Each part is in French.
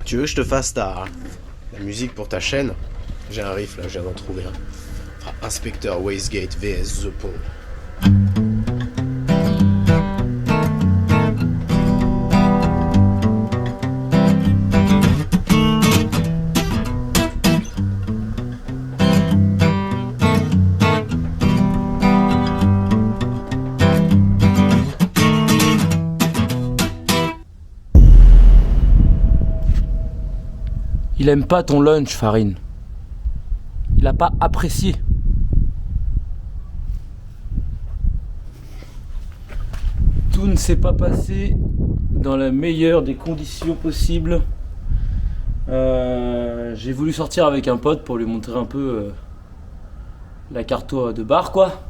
Tu veux que je te fasse la musique pour ta chaîne? J'ai un riff là, je viens d'en trouver un. On fera Inspecteur Wastegate vs The Pond. Il aime pas ton lunch, Farine. Il a pas apprécié. Tout ne s'est pas passé dans la meilleure des conditions possibles. J'ai voulu sortir avec un pote pour lui montrer un peu la carte de bar, quoi.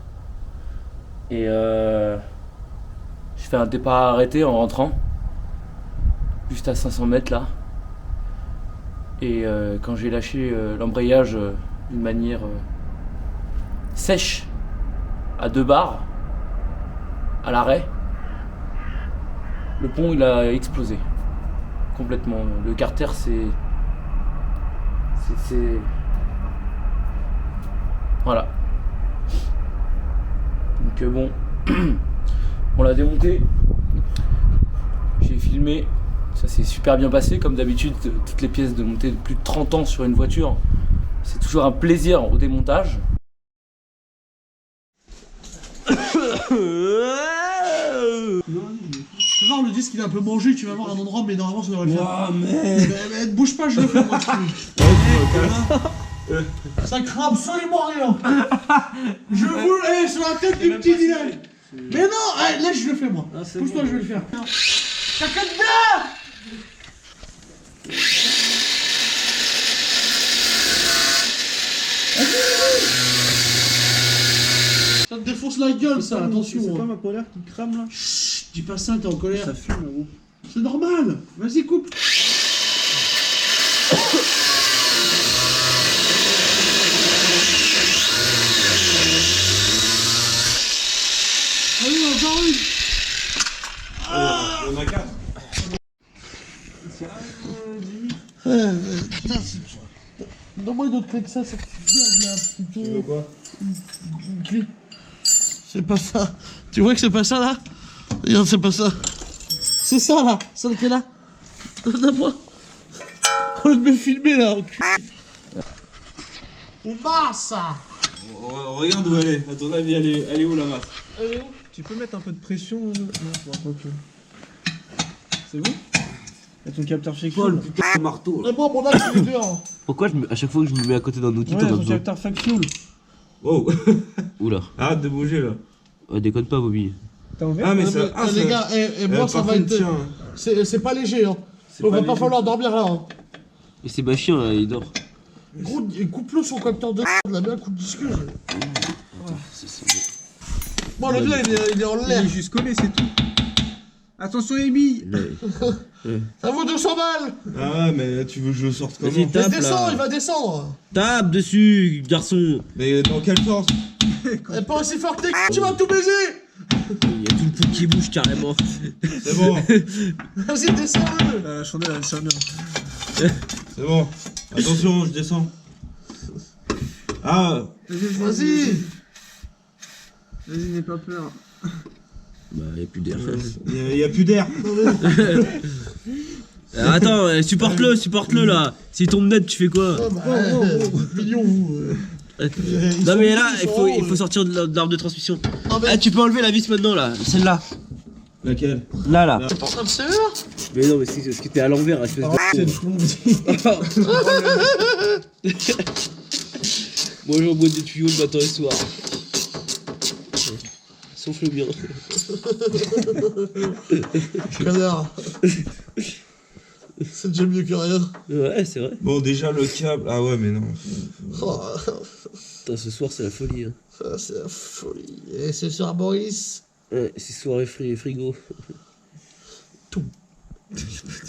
Et je fais un départ arrêté en rentrant. Juste à 500 mètres là. Et quand j'ai lâché l'embrayage d'une manière sèche à 2 bars, à l'arrêt, le pont il a explosé complètement. Le carter c'est... Voilà. Donc bon, on l'a démonté, j'ai filmé. Ça s'est super bien passé, comme d'habitude, toutes les pièces de montée de plus de 30 ans sur une voiture, c'est toujours un plaisir au démontage. Genre le disque il est un peu mangé, tu vas voir un endroit mais normalement ça devrait le faire. Ah mais Bouge pas, je le fais moi. Ça craint absolument rien. Je vous le laisse sur la tête du petit Dylan. Mais non, là je le fais moi. Pousse-toi, je vais le faire. Chacun de bien. Ça te défonce la gueule ça, attention. C'est pas ma polaire qui crame là? Chut, dis pas ça, t'es en colère. Ça fume là-haut. C'est normal. Vas-y, coupe. Allez, encore une. On a 4. Putain, donne-moi une autre clé que ça te fait bien là, plutôt. Tu veux quoi? Une clé. C'est pas ça. Tu vois que c'est pas ça là? Regarde, c'est pas ça. C'est ça là, celle qui est là. Donne-moi. On me filmer là. On va ça. Regarde où elle est. À ton avis, elle est où la masse? Elle est où? Tu peux mettre un peu de pression? Non, je vois pas que. C'est bon? Y'a ton capteur factuel. Putain de marteau là. Et moi, mon âge, c'est les deux. Hein. Pourquoi à chaque fois que je me mets à côté d'un outil, Ouais, t'en as ton besoin? capteur factuel. Wow. Oula. Arrête de bouger là. Déconne pas, Bobby. T'as ouvert? Ah, mais les gars, et moi, ça va être. C'est pas léger, hein. Il va pas falloir dormir là. Hein. Et c'est ma chien, là, il dort. Gros, coupe-le son capteur de la bien, coup de discuse. Bon, le bien, il est en l'air. Il est juste collé, c'est tout. Attention, Amy. Ça vaut 200 balles. Ah ouais, mais là, tu veux que je sorte comment? Vas-y, Il tape descend, là. il va descendre. Tape dessus, garçon. Mais dans quel sens? Et pas aussi fort que t'es, tu vas tout baiser. Il y a tout le pouls qui bouge carrément. C'est bon. Vas-y, descends-le. La chandelle, elle sert bien. C'est bon. Attention, je descends. Ah. Vas-y. Vas-y, n'aie pas peur. Bah, y a plus d'air. Y a plus d'air. Attends, supporte-le là. S'il tombe net, tu fais quoi? Mignon, vous. Non mais là, il faut sortir de l'arbre de transmission. Non, mais Ah, tu peux enlever la vis maintenant là, celle-là. Laquelle? Là. t'es pas en train de serrer. Mais non, mais c'est parce que t'es à l'envers, espèce C'est de. le plombier. Moi j'envoie des tuyaux le matin et le soir. Souffle bien. Connard. C'est déjà mieux que rien. Ouais, c'est vrai. Bon, déjà le câble. Ah ouais, mais non. Oh, Putain, ce soir c'est la folie. Hein. ça, c'est la folie. Et ce soir, Boris. Ouais, c'est soirée frigo.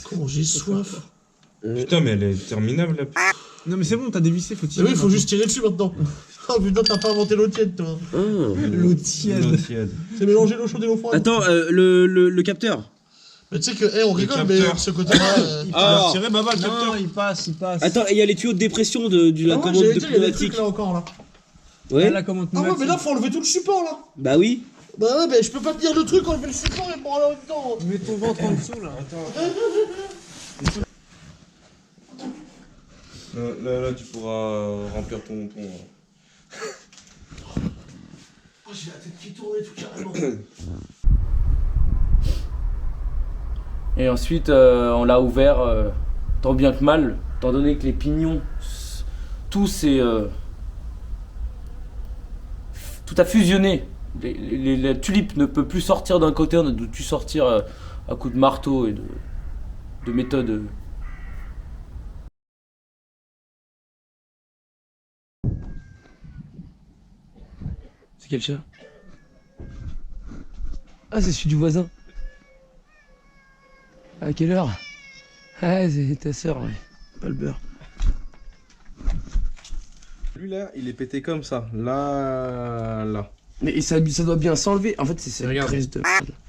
Comment j'ai soif. Putain, mais elle est terminable la p. Non mais c'est bon, t'as dévissé, faut Mais tirer. oui, faut juste tirer dessus maintenant. Oh putain, t'as pas inventé l'eau tiède, toi. L'eau tiède. Tiède. C'est mélanger l'eau chaude et l'eau froide. Attends, le capteur. Mais tu sais que, on rigole, mais capteur. ce côté-là. Il Ah. a tiré Baba le Non, capteur. il passe. Attends, il y a les tuyaux de dépression de la Ah ouais, commande j'allais de dire, il y a des pneumatique. trucs là encore là. Ouais. La commande Ah ouais, mais pneumatique. là, faut enlever tout le support là. Bah oui. Bah ouais, mais je peux pas tenir le truc, enlever le support et pour aller en même temps. Mets ton ventre en dessous là. Là, tu pourras remplir ton. Oh, j'ai la tête qui tourne et tout carrément. Et ensuite, on l'a ouvert tant bien que mal, étant donné que les pignons, tout a fusionné. La tulipe ne peut plus sortir d'un côté, on a dû sortir à coups de marteau et de méthode. C'est quel chat? Ah, c'est celui du voisin. À quelle heure? Ah, c'est ta soeur, ouais. Pas le beurre. Lui là, il est pété comme ça. Là. Mais ça doit bien s'enlever. En fait, c'est cette Regarde. graisse de...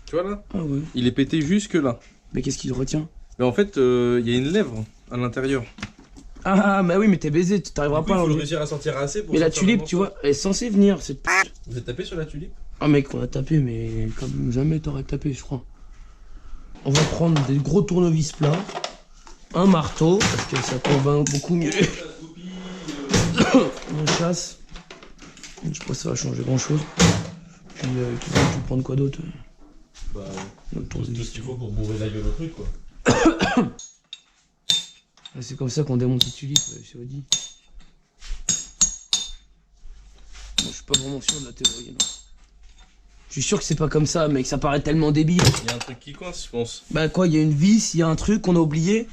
Tu vois là? Ah ouais. Il est pété jusque là. Mais qu'est-ce qu'il retient? Mais en fait, il y a une lèvre à l'intérieur. Ah, bah oui, mais t'es baisé, t'arriveras Du coup, pas à il faut le l'enlever. réussir à sortir assez pour. Mais la sortir tulipe, le tu morceau. vois, elle est censée venir. C'est... Vous êtes tapé sur la tulipe? Ah mec, on a tapé, mais comme jamais t'aurais tapé, je crois. On va prendre des gros tournevis plats, un marteau, parce que ça convainc beaucoup mieux. On chasse. Je sais pas si ça va changer grand chose. Puis tu veux prendre quoi d'autre? Bah, Notre tout ce tournevis. qu'il faut pour bourrer la gueule au truc quoi. Ah, c'est comme ça qu'on démonte les tulipes, c'est dit. Bon, je suis pas vraiment sûr de la théorie, non. Je suis sûr que c'est pas comme ça, mec, ça paraît tellement débile. Il y a un truc qui coince, je pense. Bah quoi, il y a une vis, il y a un truc qu'on a oublié.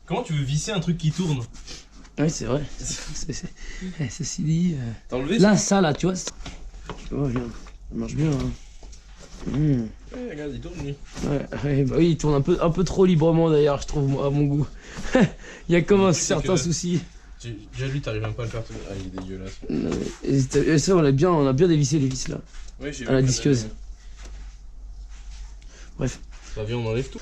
Comment tu veux visser un truc qui tourne? Oui, c'est vrai. Ceci dit... T'as enlevé Là, ça, là, tu vois. Tu vois, regarde. Ça marche bien, hein. Ouais, regarde, il tourne lui. Ouais, bah oui, il tourne un peu trop librement, d'ailleurs, je trouve, moi, à mon goût. Il y a comme un C'est certain que- souci. Déjà lui, t'arrives même pas à le faire tourner. Ah, il est dégueulasse. Non, mais- et ça, on a bien dévissé les vis, là. Ouais, j'ai À la vu, disqueuse. madame. Bref. Bah viens, on enlève tout.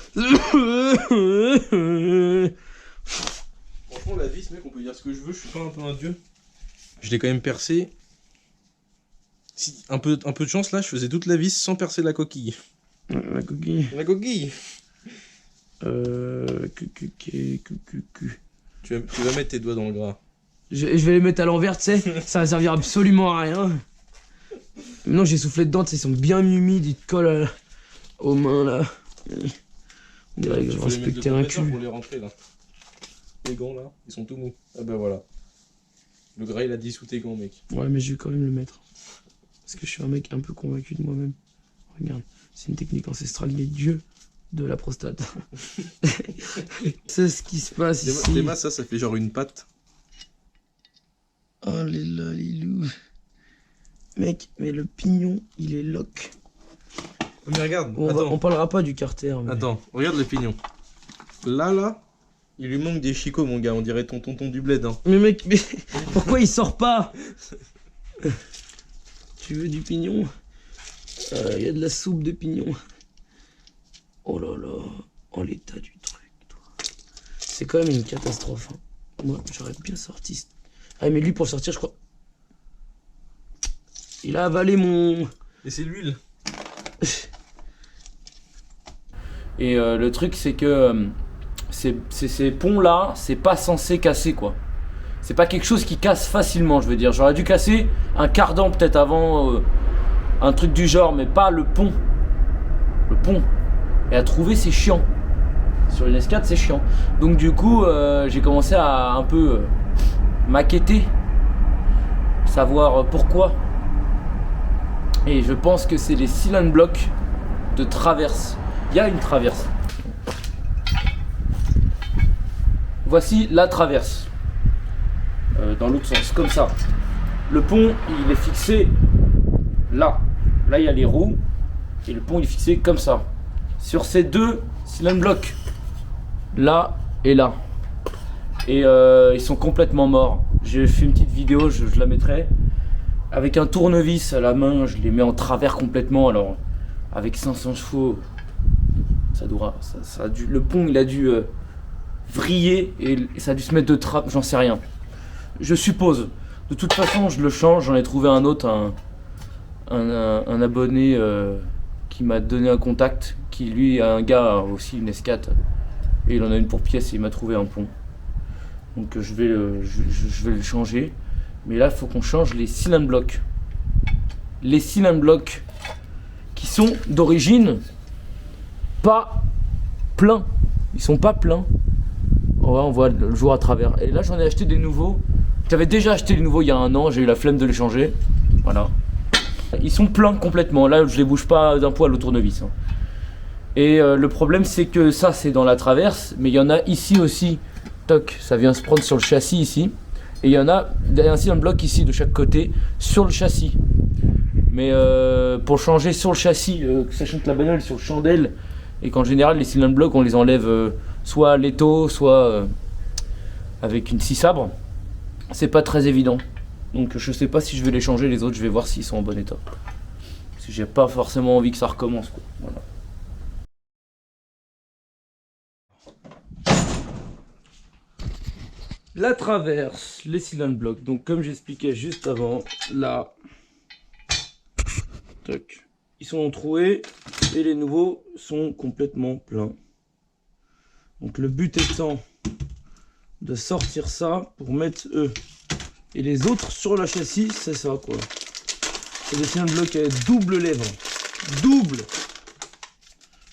Franchement, la vis, mec, on peut dire ce que je veux, je suis pas un peu un dieu. Je l'ai quand même percé. Si, un peu de chance là, je faisais toute la vis sans percer la coquille. La coquille. La coquille Tu vas mettre tes doigts dans le gras. Je vais les mettre à l'envers, tu sais, ça va servir absolument à rien. Maintenant que j'ai soufflé dedans, tu sais, ils sont bien humides, ils te collent aux mains là. On dirait que je vais respecter un cul. pour les rentrer là. Les gants là, ils sont tout mous. Ah bah voilà. Le gras il a dissous tes gants, mec. Ouais, mais je vais quand même le mettre. Parce que je suis un mec un peu convaincu de moi-même. Regarde, c'est une technique ancestrale des dieux de la prostate. C'est ce qui se passe ici. Tes mains, ça fait genre une patte. Oh les là, les loups. Mec, mais le pignon, il est lock. Mais regarde, On parlera pas du carter. Mais... Attends, regarde le pignon. Là, il lui manque des chicots, mon gars. On dirait ton tonton du bled. Hein. Mais mec, mais pourquoi il sort pas? Tu veux du pignon? Il y a de la soupe de pignon. Oh là là, oh l'état du truc, toi. C'est quand même une catastrophe. Hein. Moi, j'aurais bien sorti. Ah, mais lui, pour sortir, je crois. Il a avalé mon. Et c'est l'huile. Et le truc, c'est que ces ponts-là, c'est pas censé casser, quoi. C'est pas quelque chose qui casse facilement, je veux dire. J'aurais dû casser un cardan peut-être avant, un truc du genre, mais pas le pont. Le pont. Et à trouver, c'est chiant. Sur une escade, c'est chiant. Donc du coup, j'ai commencé à un peu maqueter, savoir pourquoi. Et je pense que c'est les cylinder blocks de traverse. Il y a une traverse. Voici la traverse. Dans l'autre sens, comme ça. Le pont, il est fixé là. Là, il y a les roues. Et le pont, il est fixé comme ça. Sur ces deux cylinder blocks. Là et là. Et ils sont complètement morts. J'ai fait une petite vidéo, je la mettrai. Avec un tournevis à la main, je les mets en travers complètement. Alors, avec 500 chevaux, ça a dû, le pont il a dû vriller et ça a dû se mettre de trappe, j'en sais rien. Je suppose. De toute façon, je le change, j'en ai trouvé un autre, un abonné qui m'a donné un contact, qui lui a un gars aussi, une S4, et il en a une pour pièce et il m'a trouvé un pont. Donc je vais le changer. Mais là, il faut qu'on change les cylindres blocs. Les cylindres blocs qui sont d'origine pas pleins. Ils sont pas pleins. On voit le jour à travers. Et là, j'en ai acheté des nouveaux. J'avais déjà acheté les nouveaux il y a 1 an. J'ai eu la flemme de les changer. Voilà. Ils sont pleins complètement. Là, je les bouge pas d'un poil au tournevis. Hein. Et le problème, c'est que ça, c'est dans la traverse. Mais il y en a ici aussi. Toc, ça vient se prendre sur le châssis ici. Et il y en a un cylinder bloc ici de chaque côté sur le châssis. Mais pour changer sur le châssis, sachant que la bagnole est sur le chandelle, et qu'en général les cylindres blocs on les enlève soit à l'étau, soit avec une scie sabre, c'est pas très évident. Donc je sais pas si je vais les changer, les autres je vais voir s'ils sont en bon état. Parce que j'ai pas forcément envie que ça recommence, quoi. Voilà. La traverse, les cylindres blocs. Donc comme j'expliquais juste avant, là, tac, ils sont entroués et les nouveaux sont complètement pleins. Donc le but étant de sortir ça pour mettre eux et les autres sur la châssis, c'est ça quoi. C'est des cylindres blocs avec double lèvre,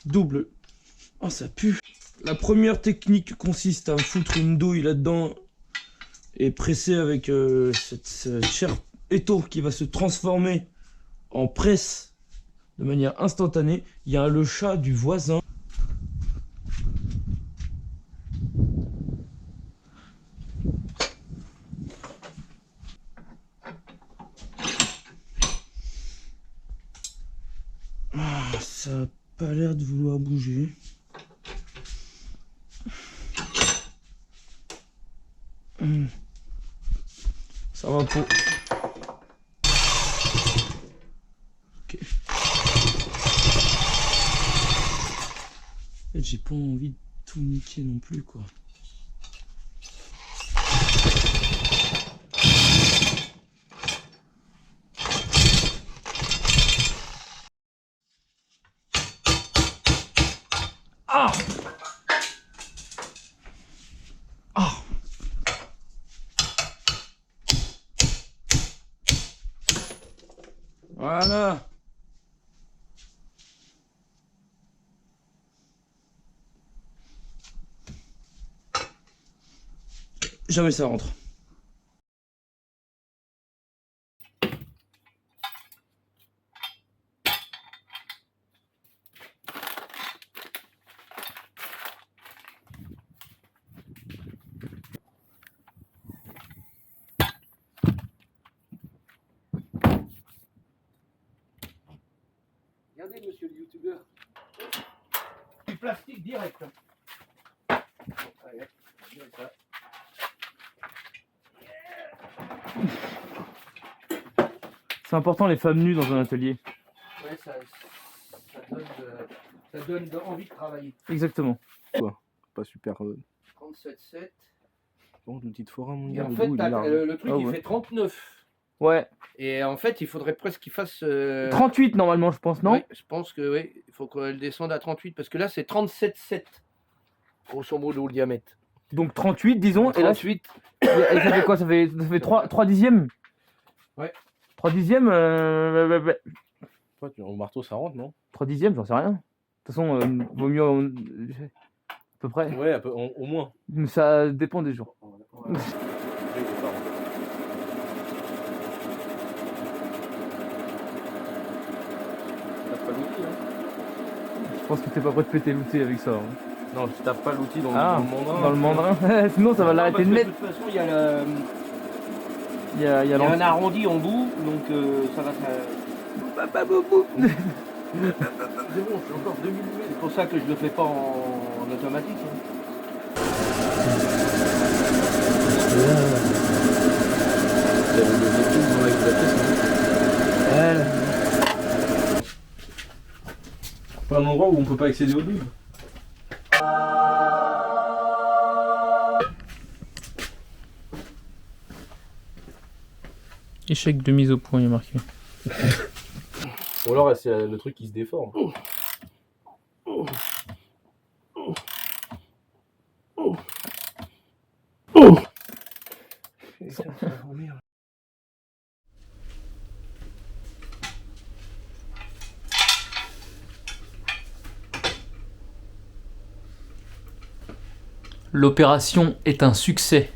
double. Oh ça pue. La première technique consiste à foutre une douille là-dedans et presser avec cette chair étau qui va se transformer en presse de manière instantanée. Il y a le chat du voisin. Ah, ça n'a pas l'air de vouloir bouger. Ça va pour... Ok. J'ai pas envie de tout niquer non plus quoi. Ah! Ah! Voilà. Jamais ça rentre. Regardez, monsieur le youtubeur. Du plastique direct. Allez, ça. C'est important les femmes nues dans un atelier. Ouais, ça donne envie de travailler. Exactement. Quoi? Pas super. 37,7. Bon, l'outil de forain, mon Et gars. en fait, le truc Ah il ouais. fait 39. Ouais. Et en fait, il faudrait presque qu'il fasse. 38 normalement, je pense, non? Ouais, je pense que oui. Il faut qu'elle descende à 38 parce que là, c'est 37,7. Grosso modo, le diamètre. Donc 38, disons. 38. Et là, ça fait quoi? Ça fait 3 dixièmes? Ouais. 3 dixièmes Toi, au marteau, ça rentre, non? 3 dixièmes, j'en sais rien. De toute façon, vaut mieux à peu près. Ouais, au moins. Mais ça dépend des jours. T'as pas l'outil, hein? Je pense que t'es pas prêt de péter l'outil avec ça. Hein. Non, je tape pas l'outil dans, Ah, le mandrin. dans le mandrin. Sinon, ça va l'arrêter de De mettre. toute façon, il y a, Il y a il y a un arrondi en bout, donc ça va. C'est bon, j'ai encore 2 mm. C'est pour ça que je le fais pas en automatique. Hein. Pas un endroit où on peut pas accéder au double. Échec de mise au point, il est marqué. Ou alors c'est le truc qui se déforme. L'opération est un succès.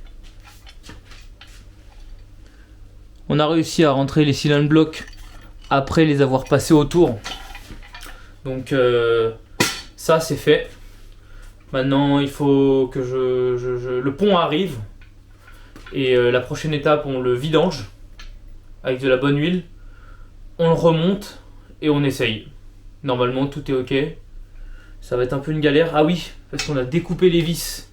On a réussi à rentrer les cylindres blocs après les avoir passés au tour. Donc ça c'est fait. Maintenant il faut que le pont arrive. Et la prochaine étape, on le vidange avec de la bonne huile. On le remonte et on essaye. Normalement tout est ok. Ça va être un peu une galère. Ah oui, parce qu'on a découpé les vis.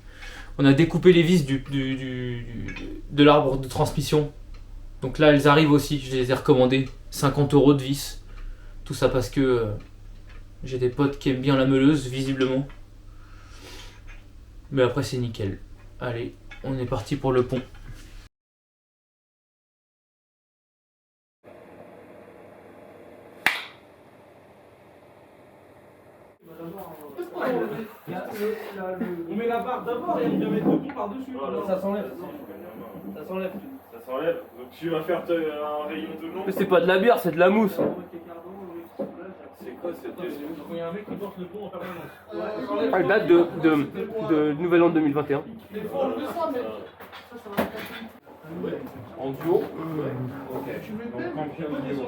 On a découpé les vis de l'arbre de transmission. Donc là, elles arrivent aussi. Je les ai recommandées. 50 € de vis. Tout ça parce que j'ai des potes qui aiment bien la meuleuse, visiblement. Mais après, c'est nickel. Allez, on est parti pour le pont. On met la barre d'abord et on vient mettre le pont par-dessus. Ça s'enlève. Ça s'enlève. Ça s'enlève. Donc tu vas faire un rayon de long. Mais c'est pas de la bière, c'est de la mousse. C'est quoi cette question? Il y a un mec qui porte le pont en permanence. Ah, elle date de Nouvel An 2021. En duo. Ok. Donc campion duo.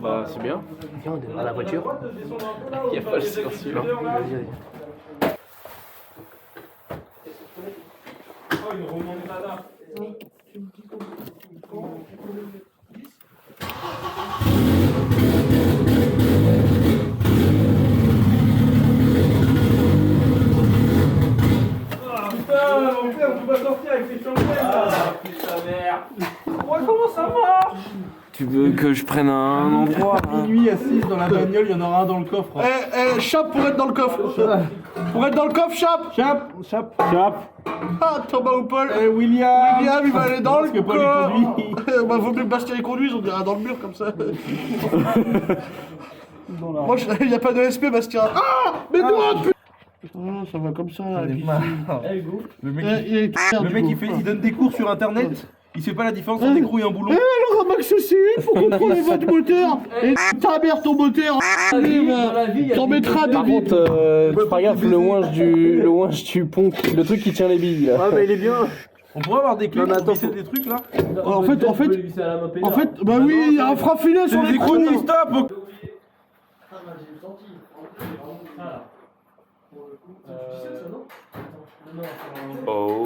Bah c'est bien. Viens, on démarre la voiture. Il n'y a pas le silencieux. Vas-y, vas-y. Oh, une remontada. Ah putain, mon père, on peut pas sortir avec ces champagnes là. Putain merde. Ouais, comment ça marche? Tu veux que je prenne un endroit Minuit à 6 dans la bagnole, il y en aura un dans le coffre. Chap pour être dans le coffre. Pour être dans le coffre, Chap. Chap. Ah, Thomas ou Paul. William. William, il va aller dans le Parce que Paul il coffre. conduit. Bah, vaut mieux que Bastien les conduise, on dirait dans le mur comme ça. Moi, il n'y a pas de SP, Bastien. Ah, mais toi, putain. Ça va comme ça. Et puis, Le mec, il il donne des cours sur internet. Il sait pas la différence entre un écrou et un boulon. alors, Max aussi, faut comprendre les voies du moteur. Et ta mère, ton moteur. T'en mettras des Par billes. contre, fais gaffe, le winch du pont, le truc qui tient les billes là. Ah, mais il est bien. On pourrait avoir des clés Non, mais pour attends, visser des trucs là. En fait, bah oui, il y a un frein filet sur C'est des l'écrou. écrous, stop. Oh.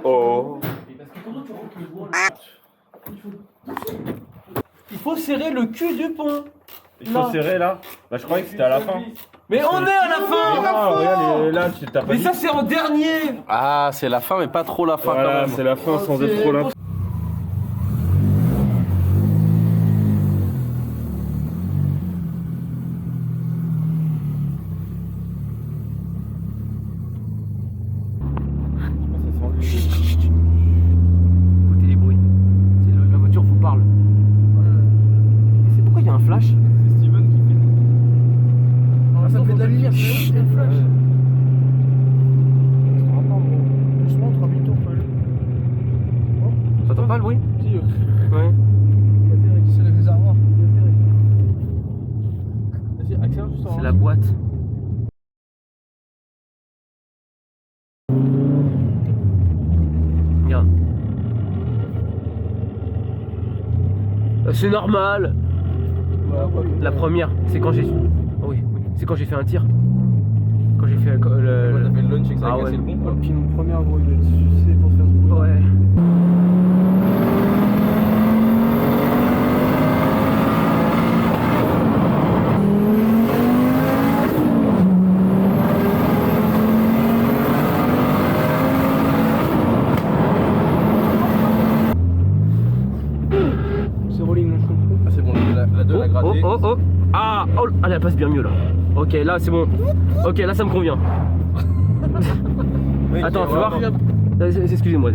Oh. Il faut serrer le cul du pont. Il faut serrer là. Bah je croyais que c'était à la fin. Mais on est à la fin. Ah, regarde, là tu t'as pas Mais dit. ça, c'est en dernier. Ah, c'est la fin, mais pas trop la fin quand Voilà, même. c'est la fin sans être trop là. Écoutez les bruits. C'est la voiture vous parle. Et c'est pourquoi il y a un flash? C'est Steven qui fait. Ah, ça fait de la lumière, c'est le flash. Doucement, 3000 tours, Paul. T'entends pas le bruit? Ouais. C'est le réservoir. C'est la boîte. Regarde. C'est normal. La première, c'est quand j'ai. Oh oui, oui. C'est quand j'ai fait un tir. Quand j'ai fait le. T'as fait le lunch et que ça a Ah cassé ouais. le pont quoi. Puis une première gros, il va être sucé pour faire ce bruit. Ouais. C'est rolling le chou. Ah c'est bon, la 2 l'a Oh, gratté. oh, oh. Ah, oh, elle passe bien mieux là. Ok, là c'est bon. Ok, là ça me convient. Attends, fais voir. Excusez-moi.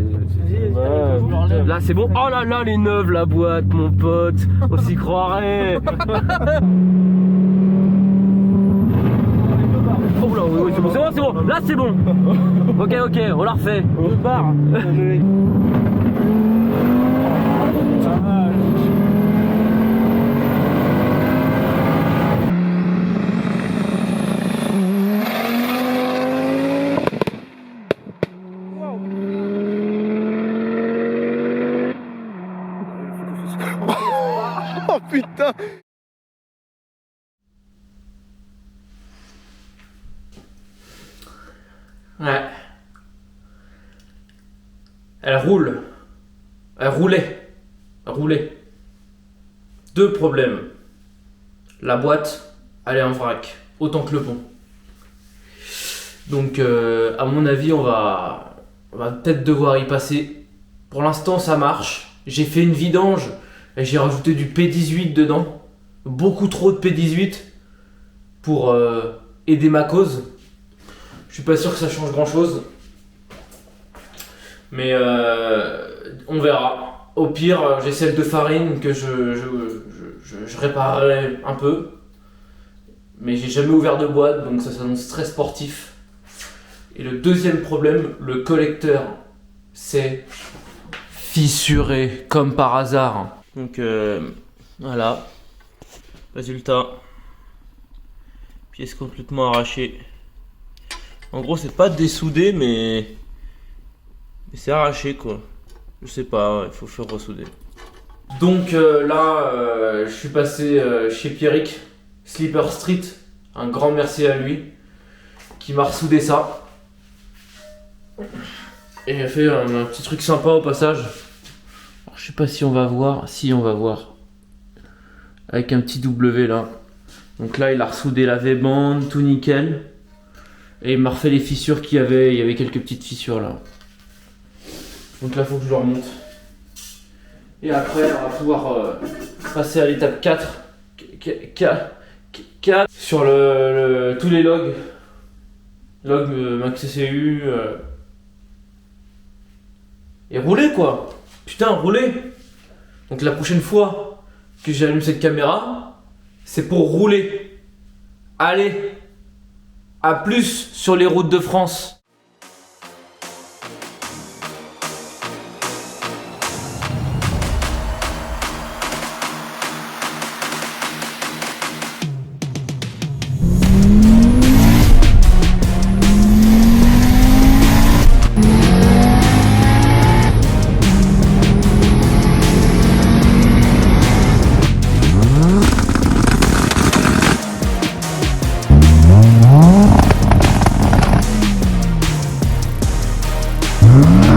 Là c'est bon. Oh là là, les neuves, la boîte, mon pote. On s'y croirait. Oh là, oui, c'est bon, c'est bon. Là c'est bon. Ok, on la refait. On part. Oh putain. Ouais. Elle roule. Elle roulait. Elle roulait. Deux problèmes. La boîte, elle est en vrac. Autant que le pont. Donc, à mon avis, on va peut-être devoir y passer. Pour l'instant, ça marche. J'ai fait une vidange et j'ai rajouté du P18 dedans. Beaucoup trop de P18 pour aider ma cause. Je suis pas sûr que ça change grand chose. Mais on verra. Au pire, j'ai celle de farine que je réparerai un peu. Mais j'ai jamais ouvert de boîte, donc ça s'annonce très sportif. Et le deuxième problème, le collecteur, c'est fissuré comme par hasard. Donc voilà. Résultat. Pièce complètement arrachée. En gros, c'est pas dessoudé, mais c'est arraché quoi. Je sais pas, il faut faire ressouder. Donc là, je suis passé chez Pierrick, Slipper Street. Un grand merci à lui qui m'a ressoudé ça. Et il a fait un petit truc sympa au passage. Alors, je sais pas si on va voir. Si, on va voir. Avec un petit W là. Donc là, il a ressoudé la V-bande, tout nickel. Et il m'a refait les fissures qu'il y avait. Il y avait quelques petites fissures là. Donc là, il faut que je le remonte. Et après, on va pouvoir passer à l'étape 4. 4 sur tous les logs. Log MaxCCU. Et rouler quoi. Putain, rouler. Donc la prochaine fois que j'allume cette caméra, c'est pour rouler. Allez, à plus sur les routes de France. Yeah.